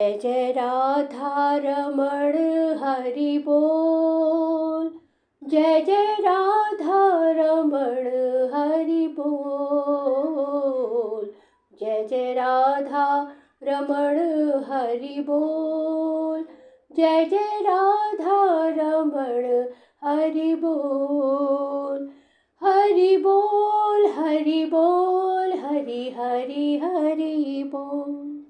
जय जय राधा रमण हरि बोल। जय जय राधा रमण हरि बोल। जय जय राधा रमण हरि बोल। जय जय राधा रमण हरि बोल। हरि बोल हरि बोल हरि हरि हरि बोल।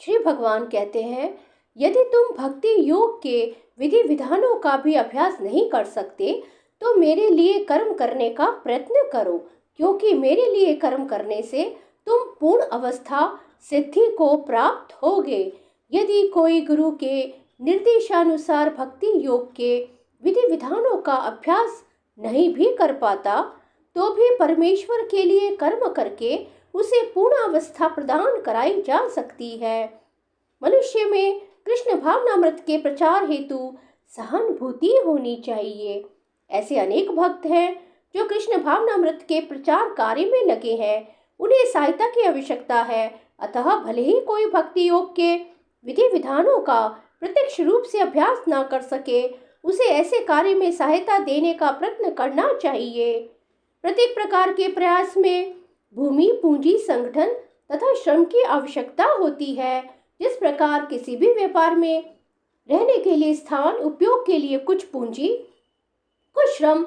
श्री भगवान कहते हैं, यदि तुम भक्ति योग के विधि विधानों का भी अभ्यास नहीं कर सकते तो मेरे लिए कर्म करने का प्रयत्न करो, क्योंकि मेरे लिए कर्म करने से तुम पूर्ण अवस्था सिद्धि को प्राप्त होगे। यदि कोई गुरु के निर्देशानुसार भक्ति योग के विधि विधानों का अभ्यास नहीं भी कर पाता तो भी परमेश्वर के लिए कर्म करके उसे पूर्ण अवस्था प्रदान कराई जा सकती है। मनुष्य में कृष्ण भावनामृत के प्रचार हेतु सहानुभूति होनी चाहिए। ऐसे अनेक भक्त हैं जो कृष्ण भावनामृत के प्रचार कार्य में लगे हैं, उन्हें सहायता की आवश्यकता है। अतः भले ही कोई भक्ति योग के विधि विधानों का प्रत्यक्ष रूप से अभ्यास न कर सके, उसे ऐसे कार्य में सहायता देने का प्रयत्न करना चाहिए। प्रत्येक प्रकार के प्रयास में भूमि, पूंजी, संगठन तथा श्रम की आवश्यकता होती है। जिस प्रकार किसी भी व्यापार में रहने के लिए स्थान, उपयोग के लिए कुछ पूंजी, कुछ श्रम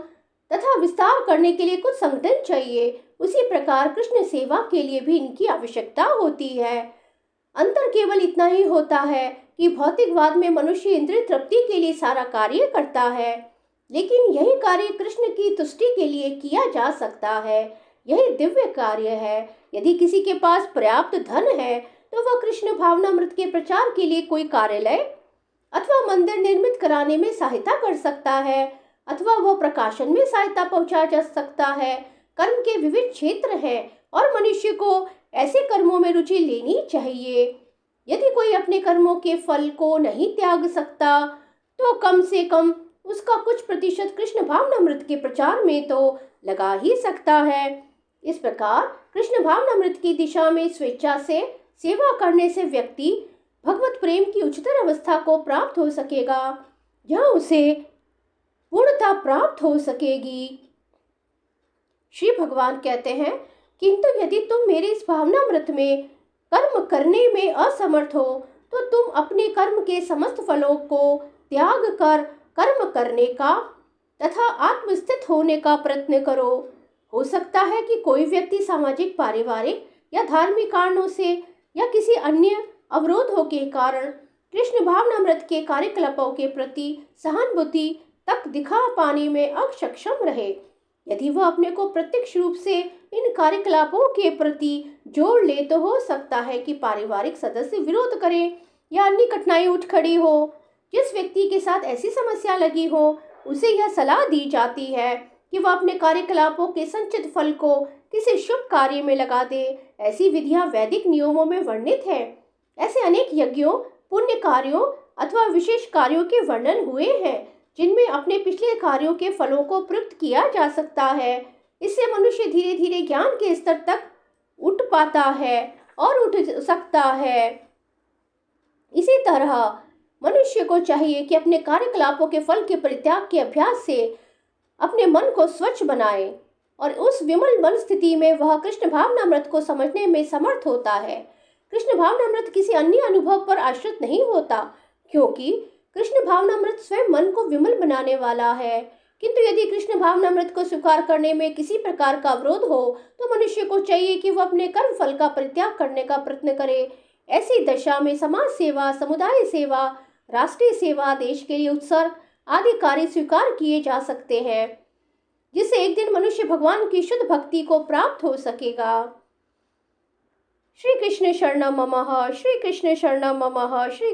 तथा विस्तार करने के लिए कुछ संगठन चाहिए, उसी प्रकार कृष्ण सेवा के लिए भी इनकी आवश्यकता होती है। अंतर केवल इतना ही होता है कि भौतिकवाद में मनुष्य इंद्रिय तृप्ति के लिए सारा कार्य करता है, लेकिन यही कार्य कृष्ण की तुष्टि के लिए किया जा सकता है। यही दिव्य कार्य है। यदि किसी के पास पर्याप्त धन है तो वह कृष्ण भावनामृत के प्रचार के लिए कोई कार्यालय अथवा मंदिर निर्मित कराने में सहायता कर सकता है, अथवा वह प्रकाशन में सहायता पहुंचा जा सकता है। कर्म के विविध क्षेत्र हैं और मनुष्य को ऐसे कर्मों में रुचि लेनी चाहिए। यदि कोई अपने कर्मों के फल को नहीं त्याग सकता तो कम से कम उसका कुछ प्रतिशत कृष्ण भावनामृत के प्रचार में तो लगा ही सकता है। इस प्रकार कृष्ण भावनामृत की दिशा में स्वेच्छा से सेवा करने से व्यक्ति भगवत प्रेम की उच्चतर अवस्था को प्राप्त हो सकेगा, जहाँ उसे पूर्णता प्राप्त हो सकेगी। श्री भगवान कहते हैं, किंतु यदि तुम मेरे इस भावनामृत में कर्म करने में असमर्थ हो तो तुम अपने कर्म के समस्त फलों को त्याग कर कर्म करने का तथा आत्मस्थित होने का प्रयत्न करो। हो सकता है कि कोई व्यक्ति सामाजिक, पारिवारिक या धार्मिक कारणों से या किसी अन्य अवरोधों के कारण कृष्ण भावनामृत के कार्यकलापों के प्रति सहानुभूति तक दिखा पाने में अक्षम रहे। यदि वह अपने को प्रत्यक्ष रूप से इन कार्यकलापों के प्रति जोड़ ले तो हो सकता है कि पारिवारिक सदस्य विरोध करें या अन्य कठिनाई उठ खड़ी हो। जिस व्यक्ति के साथ ऐसी समस्या लगी हो उसे यह सलाह दी जाती है कि वह अपने कार्यकलापों के संचित फल को किसी शुभ कार्य में लगा दे। ऐसी विधियां वैदिक नियमों में वर्णित है। ऐसे अनेक यज्ञों, पुण्य कार्यों अथवा विशेष कार्यों के वर्णन हुए हैं जिनमें अपने पिछले कार्यों के फलों को प्रयुक्त किया जा सकता है। इससे मनुष्य धीरे धीरे ज्ञान के स्तर तक उठ पाता है और उठ सकता है। इसी तरह मनुष्य को चाहिए कि अपने कार्यकलापों के फल के परित्याग के अभ्यास से अपने मन को स्वच्छ बनाए और उस विमल मन स्थिति में वह कृष्ण भावनामृत को समझने में समर्थ होता है। कृष्ण भावनामृत किसी अन्य अनुभव पर आश्रित नहीं होता, क्योंकि कृष्ण भावनामृत स्वयं मन को विमल बनाने वाला है। किंतु यदि कृष्ण भावनामृत को स्वीकार करने में किसी प्रकार का अवरोध हो तो मनुष्य को चाहिए कि वह अपने कर्म फल का परित्याग करने का प्रयत्न करे। ऐसी दशा में समाज सेवा, समुदाय सेवा, राष्ट्रीय सेवा, देश के लिए उत्सर्ग आदि कार्य स्वीकार किए जा सकते हैं, जिससे एक दिन मनुष्य भगवान की शुद्ध भक्ति को प्राप्त हो सकेगा। श्री कृष्ण शरणम मम, श्री कृष्ण शरणम मम, श्री